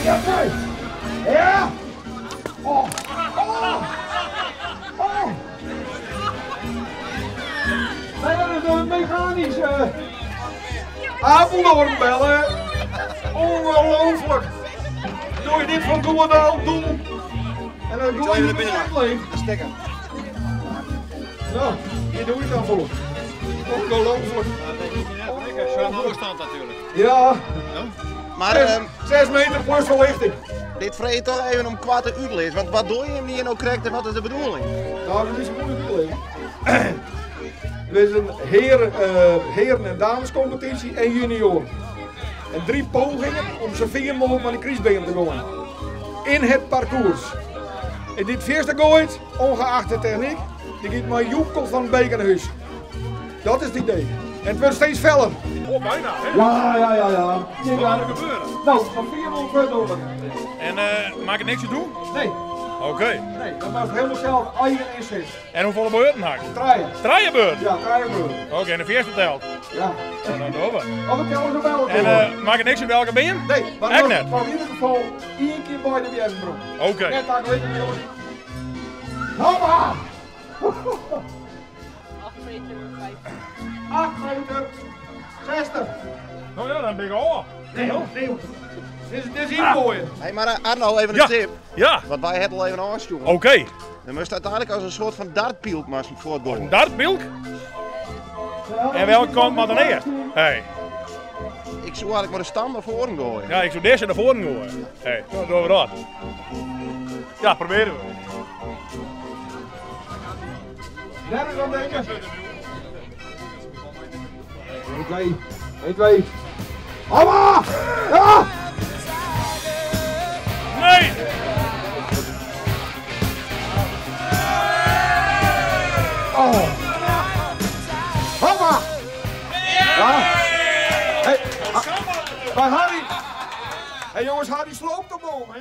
Ja, kijk. Ja. Oh. Oh. Oh. Nee, dat is een mechanische apendoorn bellen. Ongelooflijk. Doe je dit van Goedendaal doen. En dan doe je het binnen. Stekker. Nou, hier doe je het dan voor. Ongelooflijk. Zo'n afstand natuurlijk. Ja. Maar 6 meter plus verlichting. dit vreet toch even om kwarte uitlees. Want wat doe je hem hier nou correct en wat is de bedoeling? Nou, dat is een moeilijk probleem. Er is een heren- en damescompetitie en junior. En 3 pogingen om zoveel mogelijk naar de kriesbeen te gaan. In het parcours. En dit eerste gooit, ongeacht de techniek, die gaat maar joekel van het bekerhuis. Dat is het idee. En het wordt steeds feller. Oh, bijna, hè? Ja. Wat gaat er gebeuren? Nou, van 4 minuten over. En maak ik niks te doen? Nee, Oké. dat was helemaal zelf eigen inzet. En hoeveel beurten haak? Draaien. Draaienbeurt? Ja, draaien. Oké, en de eerste telt. Ja. En dan door. Of het tellen zo wel. En maak ik niks in welke ben je? Nee, maar Echt dat net? was in ieder geval 1 keer bij de Bjergenbroek. Oké. Net daar weet ik jongens. Hoppa! 8 meter 60. Nou ja, dan ben ik al. Nee. Dit is ingooien. Hey, maar Arno, even een Ja. tip. Ja, Want wij hebben al even aansturen. oké. Dan moest uiteindelijk als een soort van dartpiel voortgaan. Dartbilk. En welke kant maar dan eerst? Hey. Ik zou eigenlijk maar de stand naar voren gooien. Ja, ik zou deze naar voren gooien. Hey, zo doen we dat. Ja, proberen we. Daar is aan denken. 1, 2. Hoppa! Ja! Nee! Oh! Hoppa! Ja! Hey, bij Harry! Hey jongens, Harry sloopt de boom, hè?